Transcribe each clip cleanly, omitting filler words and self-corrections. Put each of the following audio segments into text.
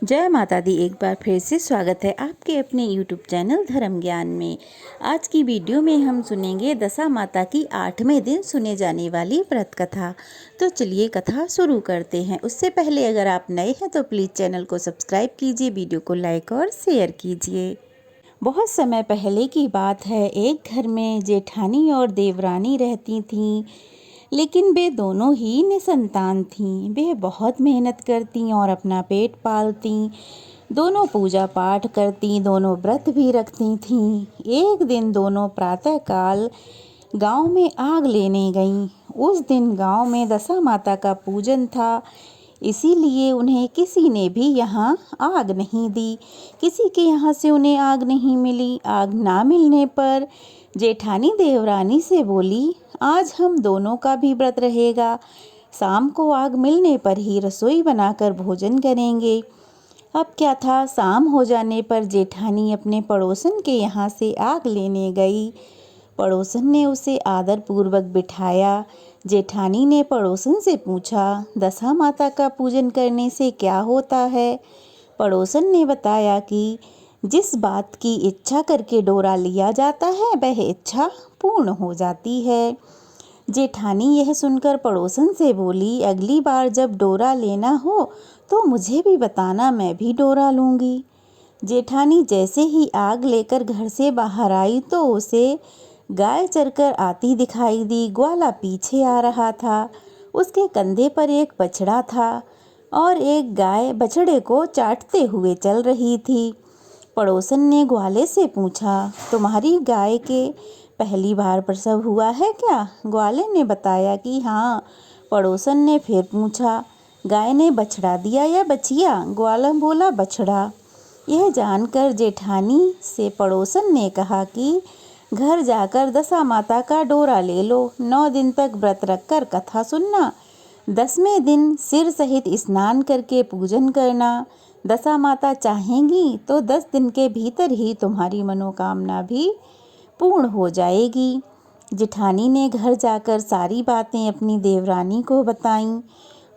जय माता दी। एक बार फिर से स्वागत है आपके अपने YouTube चैनल धर्म ज्ञान में। आज की वीडियो में हम सुनेंगे दशा माता की 8वें दिन सुने जाने वाली व्रत कथा। तो चलिए कथा शुरू करते हैं। उससे पहले अगर आप नए हैं तो प्लीज़ चैनल को सब्सक्राइब कीजिए, वीडियो को लाइक और शेयर कीजिए। बहुत समय पहले की बात है। एक घर में जेठानी और देवरानी रहती थीं, लेकिन वे दोनों ही निसंतान थीं। वे बहुत मेहनत करती और अपना पेट पालती। दोनों पूजा पाठ करती, दोनों व्रत भी रखती थीं। एक दिन दोनों प्रातःकाल गांव में आग लेने गईं। उस दिन गांव में दशा माता का पूजन था, इसीलिए उन्हें किसी ने भी यहाँ आग नहीं दी। किसी के यहाँ से उन्हें आग नहीं मिली। आग ना मिलने पर जेठानी देवरानी से बोली, आज हम दोनों का भी व्रत रहेगा। शाम को आग मिलने पर ही रसोई बनाकर भोजन करेंगे। अब क्या था, शाम हो जाने पर जेठानी अपने पड़ोसन के यहाँ से आग लेने गई। पड़ोसन ने उसे आदरपूर्वक बिठाया। जेठानी ने पड़ोसन से पूछा, दशा माता का पूजन करने से क्या होता है? पड़ोसन ने बताया कि जिस बात की इच्छा करके डोरा लिया जाता है वह इच्छा पूर्ण हो जाती है। जेठानी यह सुनकर पड़ोसन से बोली, अगली बार जब डोरा लेना हो तो मुझे भी बताना, मैं भी डोरा लूँगी। जेठानी जैसे ही आग लेकर घर से बाहर आई तो उसे गाय चरकर आती दिखाई दी। ग्वाला पीछे आ रहा था। उसके कंधे पर एक बछड़ा था और एक गाय बछड़े को चाटते हुए चल रही थी। पड़ोसन ने ग्वाले से पूछा, तुम्हारी गाय के पहली बार प्रसव हुआ है क्या? ग्वाले ने बताया कि हाँ। पड़ोसन ने फिर पूछा, गाय ने बछड़ा दिया या बछिया? ग्वाला बोला, बछड़ा। यह जानकर जेठानी से पड़ोसन ने कहा कि घर जाकर दशा माता का डोरा ले लो। 9 दिन तक व्रत रखकर कथा सुनना। 10वें दिन सिर सहित स्नान करके पूजन करना। दशा माता चाहेंगी तो 10 दिन के भीतर ही तुम्हारी मनोकामना भी पूर्ण हो जाएगी। जेठानी ने घर जाकर सारी बातें अपनी देवरानी को बताईं।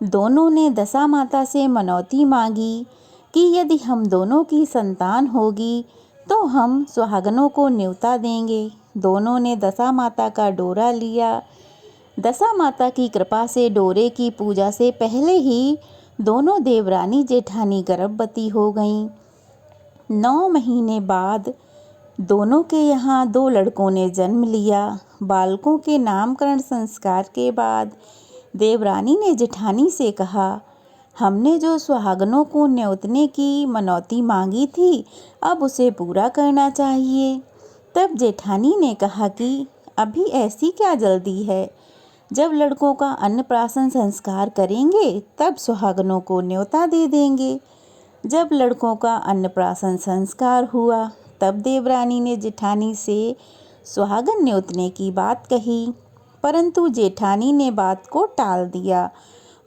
दोनों ने दशा माता से मनौती मांगी कि यदि हम दोनों की संतान होगी तो हम सुहागनों को न्योता देंगे। दोनों ने दशा माता का डोरा लिया। दशा माता की कृपा से डोरे की पूजा से पहले ही दोनों देवरानी जेठानी गर्भवती हो गईं। 9 महीने बाद दोनों के यहाँ 2 लड़कों ने जन्म लिया। बालकों के नामकरण संस्कार के बाद देवरानी ने जेठानी से कहा, हमने जो सुहागनों को न्योतने की मनौती मांगी थी, अब उसे पूरा करना चाहिए। तब जेठानी ने कहा कि अभी ऐसी क्या जल्दी है? जब लड़कों का अन्नप्राशन संस्कार करेंगे तब सुहागनों को न्योता दे देंगे। जब लड़कों का अन्नप्राशन संस्कार हुआ तब देवरानी ने जेठानी से सुहागन न्योतने की बात कही, परंतु जेठानी ने बात को टाल दिया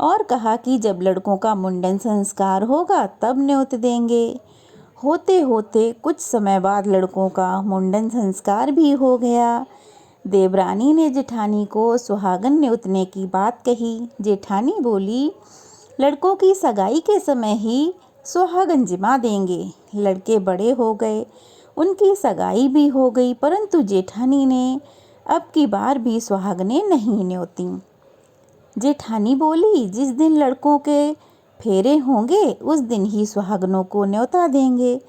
और कहा कि जब लड़कों का मुंडन संस्कार होगा तब न्योत देंगे। होते होते कुछ समय बाद लड़कों का मुंडन संस्कार भी हो गया। देवरानी ने जेठानी को सुहागन न्योतने की बात कही। जेठानी बोली, लड़कों की सगाई के समय ही सुहागन जिमा देंगे। लड़के बड़े हो गए, उनकी सगाई भी हो गई, परंतु जेठानी ने अब की बार भी सुहागनें नहीं न्योती। जेठानी बोली, जिस दिन लड़कों के फेरे होंगे उस दिन ही सुहागनों को न्योता देंगे।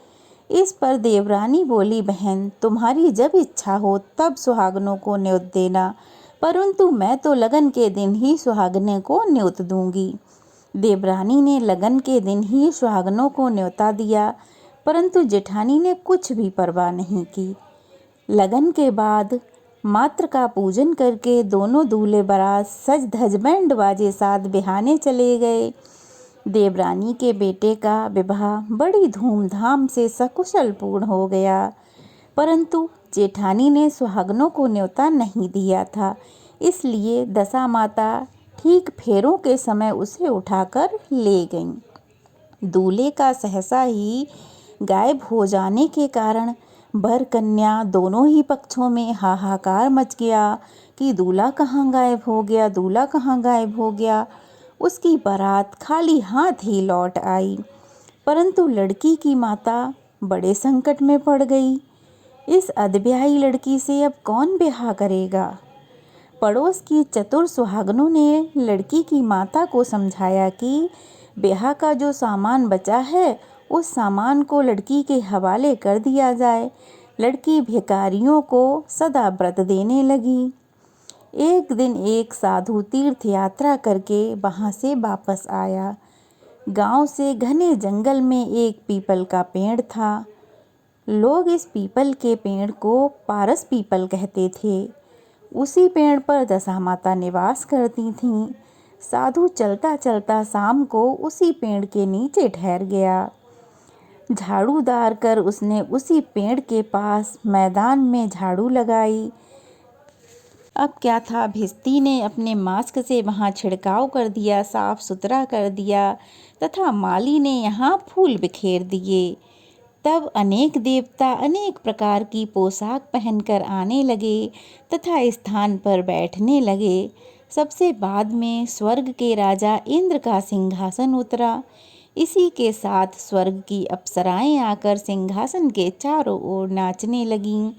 इस पर देवरानी बोली, बहन तुम्हारी जब इच्छा हो तब सुहागनों को न्योत देना, परंतु मैं तो लगन के दिन ही सुहागने को न्योत दूंगी। देवरानी ने लगन के दिन ही सुहागनों को न्योता दिया, परंतु जेठानी ने कुछ भी परवाह नहीं की। लगन के बाद मात्र का पूजन करके दोनों दूल्हे बारात सज धज बैंड बाजे साथ बिहाने चले गए। देवरानी के बेटे का विवाह बड़ी धूमधाम से सकुशल पूर्ण हो गया, परंतु जेठानी ने सुहागनों को न्योता नहीं दिया था, इसलिए दशा माता ठीक फेरों के समय उसे उठाकर ले गईं। दूल्हे का सहसा ही गायब हो जाने के कारण वर कन्या दोनों ही पक्षों में हाहाकार मच गया कि दूल्हा कहाँ गायब हो गया, दूल्हा कहाँ गायब हो गया। उसकी बारात खाली हाथ ही लौट आई। परंतु लड़की की माता बड़े संकट में पड़ गई। इस अधब्याही लड़की से अब कौन ब्याह करेगा। पड़ोस की चतुर सुहागनों ने लड़की की माता को समझाया कि ब्याह का जो सामान बचा है उस सामान को लड़की के हवाले कर दिया जाए। लड़की भिखारियों को सदा व्रत देने लगी। एक दिन एक साधु तीर्थ यात्रा करके वहाँ से वापस आया। गांव से घने जंगल में एक पीपल का पेड़ था। लोग इस पीपल के पेड़ को पारस पीपल कहते थे। उसी पेड़ पर दशा माता निवास करती थीं। साधु चलता चलता शाम को उसी पेड़ के नीचे ठहर गया। झाड़ू डाल कर उसने उसी पेड़ के पास मैदान में झाड़ू लगाई। अब क्या था, भिस्ती ने अपने मास्क से वहाँ छिड़काव कर दिया, साफ सुथरा कर दिया तथा माली ने यहाँ फूल बिखेर दिए। तब अनेक देवता अनेक प्रकार की पोशाक पहनकर आने लगे तथा स्थान पर बैठने लगे। सबसे बाद में स्वर्ग के राजा इंद्र का सिंहासन उतरा। इसी के साथ स्वर्ग की अप्सराएं आकर सिंहासन के चारों ओर नाचने लगीं।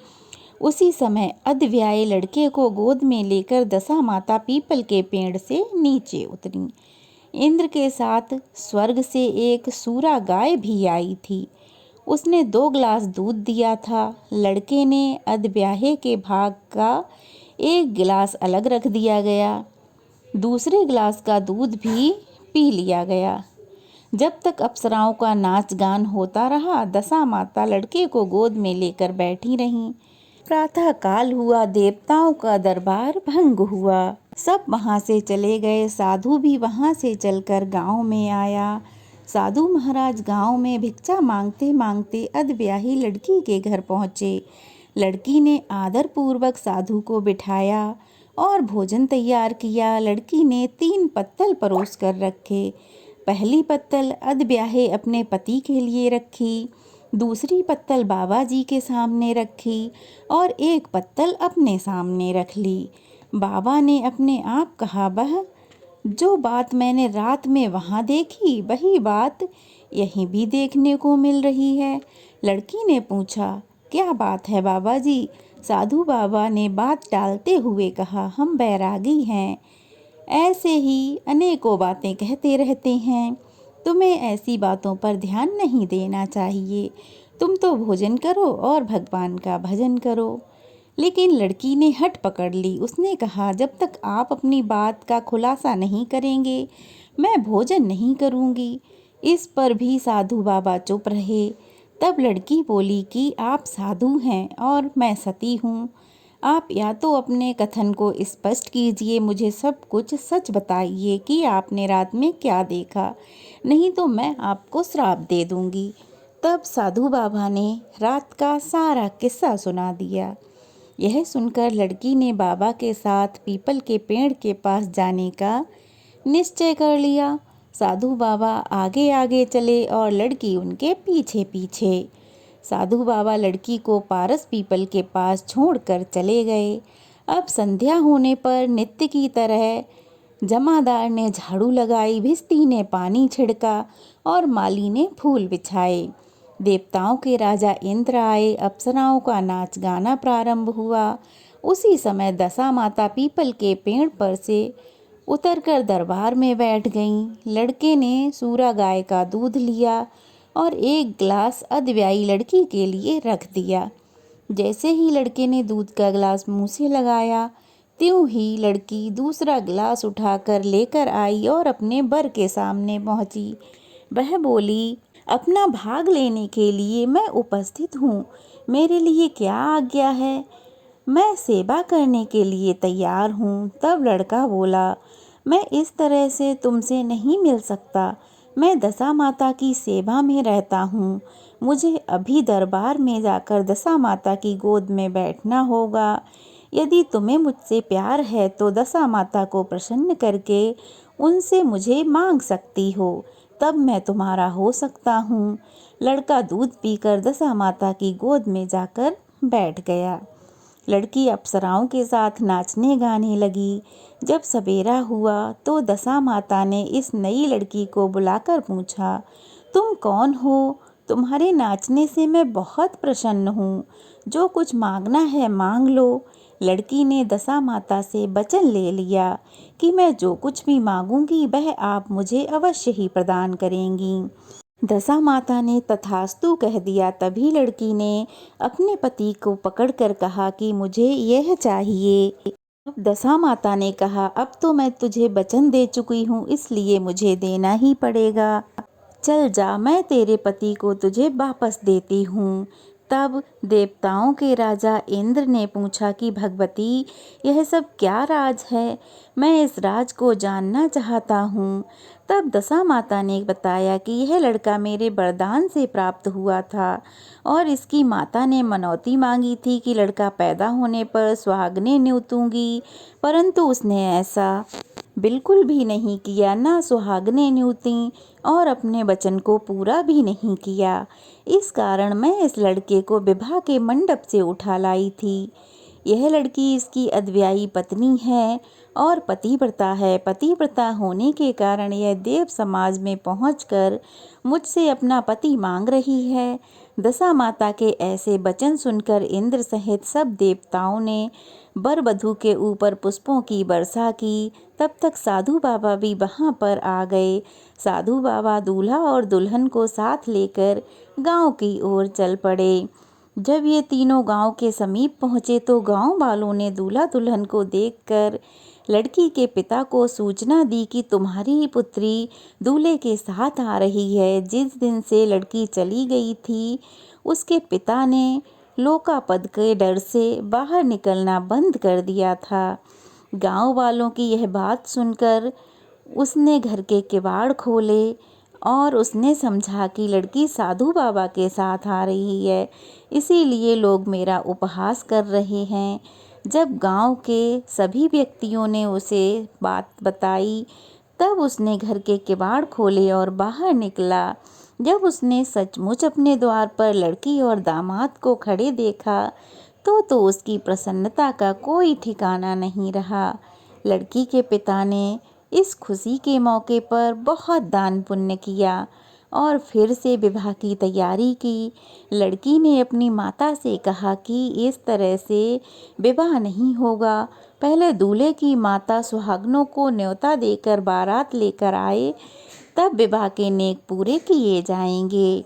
उसी समय अधव्याये लड़के को गोद में लेकर दशा माता पीपल के पेड़ से नीचे उतरी। इंद्र के साथ स्वर्ग से एक सूरा गाय भी आई थी। उसने 2 गिलास दूध दिया था। लड़के ने अधब्याहे के भाग का 1 गिलास अलग रख दिया गया। दूसरे गिलास का दूध भी पी लिया गया। जब तक अप्सराओं का नाच गान होता रहा, दशा माता लड़के को गोद में लेकर बैठी रहीं। प्रातः काल हुआ, देवताओं का दरबार भंग हुआ। सब वहाँ से चले गए। साधु भी वहाँ से चलकर गांव में आया। साधु महाराज गांव में भिक्षा मांगते मांगते अधब्याही लड़की के घर पहुँचे। लड़की ने आदरपूर्वक साधु को बिठाया और भोजन तैयार किया। लड़की ने 3 पत्तल परोस कर रखे। पहली पत्तल अधब्याहे अपने पति के लिए रखी, दूसरी पत्तल बाबा जी के सामने रखी और एक पत्तल अपने सामने रख ली। बाबा ने अपने आप कहा, वह जो बात मैंने रात में वहाँ देखी वही बात यहीं भी देखने को मिल रही है। लड़की ने पूछा, क्या बात है बाबा जी? साधु बाबा ने बात टालते हुए कहा, हम बैरागी हैं, ऐसे ही अनेकों बातें कहते रहते हैं। तुम्हें ऐसी बातों पर ध्यान नहीं देना चाहिए। तुम तो भोजन करो और भगवान का भजन करो। लेकिन लड़की ने हट पकड़ ली। उसने कहा, जब तक आप अपनी बात का खुलासा नहीं करेंगे मैं भोजन नहीं करूंगी। इस पर भी साधु बाबा चुप रहे। तब लड़की बोली कि आप साधु हैं और मैं सती हूँ। आप या तो अपने कथन को स्पष्ट कीजिए, मुझे सब कुछ सच बताइए कि आपने रात में क्या देखा, नहीं तो मैं आपको श्राप दे दूंगी। तब साधु बाबा ने रात का सारा किस्सा सुना दिया। यह सुनकर लड़की ने बाबा के साथ पीपल के पेड़ के पास जाने का निश्चय कर लिया। साधु बाबा आगे आगे चले और लड़की उनके पीछे पीछे। साधु बाबा लड़की को पारस पीपल के पास छोड़कर चले गए। अब संध्या होने पर नित्य की तरह जमादार ने झाड़ू लगाई, भिस्ती ने पानी छिड़का और माली ने फूल बिछाए। देवताओं के राजा इंद्र आए। अप्सराओं का नाच गाना प्रारंभ हुआ। उसी समय दशा माता पीपल के पेड़ पर से उतरकर दरबार में बैठ गईं। लड़के ने सूरा गाय का दूध लिया और 1 गिलास अधब्याई लड़की के लिए रख दिया। जैसे ही लड़के ने दूध का गिलास मुंह से लगाया, त्यों ही लड़की दूसरा गिलास उठाकर लेकर आई और अपने बर के सामने पहुंची। वह बोली, अपना भाग लेने के लिए मैं उपस्थित हूँ, मेरे लिए क्या आज्ञा है? मैं सेवा करने के लिए तैयार हूँ। तब लड़का बोला, मैं इस तरह से तुमसे नहीं मिल सकता। मैं दशा माता की सेवा में रहता हूँ। मुझे अभी दरबार में जाकर दशा माता की गोद में बैठना होगा। यदि तुम्हें मुझसे प्यार है तो दशा माता को प्रसन्न करके उनसे मुझे मांग सकती हो, तब मैं तुम्हारा हो सकता हूँ। लड़का दूध पीकर दशा माता की गोद में जाकर बैठ गया। लड़की अप्सराओं के साथ नाचने गाने लगी। जब सवेरा हुआ तो दशा माता ने इस नई लड़की को बुलाकर पूछा, तुम कौन हो? तुम्हारे नाचने से मैं बहुत प्रसन्न हूँ। जो कुछ मांगना है मांग लो। लड़की ने दशा माता से वचन ले लिया कि मैं जो कुछ भी मांगूंगी वह आप मुझे अवश्य ही प्रदान करेंगी। दशा माता ने तथास्तु कह दिया। तभी लड़की ने अपने पति को पकड़कर कहा कि मुझे यह चाहिए। अब दशा माता ने कहा, अब तो मैं तुझे वचन दे चुकी हूँ, इसलिए मुझे देना ही पड़ेगा। चल जा, मैं तेरे पति को तुझे वापस देती हूँ। तब देवताओं के राजा इंद्र ने पूछा कि भगवती, यह सब क्या राज है? मैं इस राज को जानना चाहता हूँ। तब दशा माता ने बताया कि यह लड़का मेरे वरदान से प्राप्त हुआ था और इसकी माता ने मनौती मांगी थी कि लड़का पैदा होने पर सुहागनें न्योतूंगी, परंतु उसने ऐसा बिल्कुल भी नहीं किया, ना सुहागनें न्योतीं और अपने वचन को पूरा भी नहीं किया। इस कारण मैं इस लड़के को विवाह के मंडप से उठा लाई थी। यह लड़की इसकी अद्वियायी पत्नी है और पतिव्रता है। पतिव्रता होने के कारण यह देव समाज में पहुंचकर मुझसे अपना पति मांग रही है। दशा माता के ऐसे वचन सुनकर इंद्र सहित सब देवताओं ने वर वधू के ऊपर पुष्पों की वर्षा की। तब तक साधु बाबा भी वहां पर आ गए। साधु बाबा दूल्हा और दुल्हन को साथ लेकर गांव की ओर चल पड़े। जब ये तीनों गांव के समीप पहुंचे तो गांव वालों ने दूल्हा दुल्हन को देखकर लड़की के पिता को सूचना दी कि तुम्हारी पुत्री दूल्हे के साथ आ रही है। जिस दिन से लड़की चली गई थी उसके पिता ने लोकापद के डर से बाहर निकलना बंद कर दिया था। गांव वालों की यह बात सुनकर उसने घर के किवाड़ खोले और उसने समझा कि लड़की साधु बाबा के साथ आ रही है, इसीलिए लोग मेरा उपहास कर रहे हैं। जब गांव के सभी व्यक्तियों ने उसे बात बताई तब उसने घर के किवाड़ खोले और बाहर निकला। जब उसने सचमुच अपने द्वार पर लड़की और दामाद को खड़े देखा तो उसकी प्रसन्नता का कोई ठिकाना नहीं रहा। लड़की के पिता ने इस खुशी के मौके पर बहुत दान पुण्य किया और फिर से विवाह की तैयारी की। लड़की ने अपनी माता से कहा कि इस तरह से विवाह नहीं होगा। पहले दूल्हे की माता सुहागनों को न्योता देकर बारात लेकर आए, तब विवाह के नेक पूरे किए जाएंगे।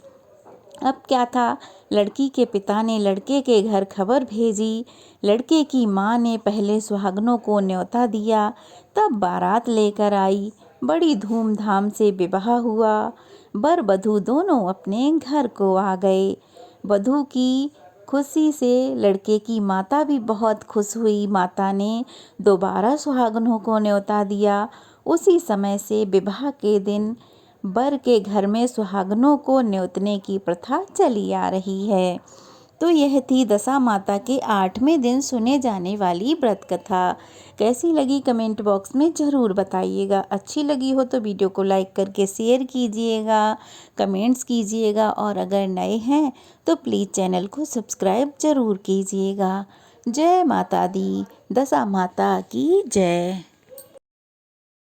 अब क्या था, लड़की के पिता ने लड़के के घर खबर भेजी। लड़के की माँ ने पहले सुहागनों को न्योता दिया, तब बारात लेकर आई। बड़ी धूमधाम से विवाह हुआ। वर वधू दोनों अपने घर को आ गए। वधू की खुशी से लड़के की माता भी बहुत खुश हुई। माता ने दोबारा सुहागनों को न्योता दिया। उसी समय से विवाह के दिन वर के घर में सुहागनों को न्योतने की प्रथा चली आ रही है। तो यह थी दशा माता के 8वें दिन सुने जाने वाली व्रत कथा। कैसी लगी कमेंट बॉक्स में ज़रूर बताइएगा। अच्छी लगी हो तो वीडियो को लाइक करके शेयर कीजिएगा, कमेंट्स कीजिएगा और अगर नए हैं तो प्लीज़ चैनल को सब्सक्राइब ज़रूर कीजिएगा। जय माता दी, दशा माता की जय।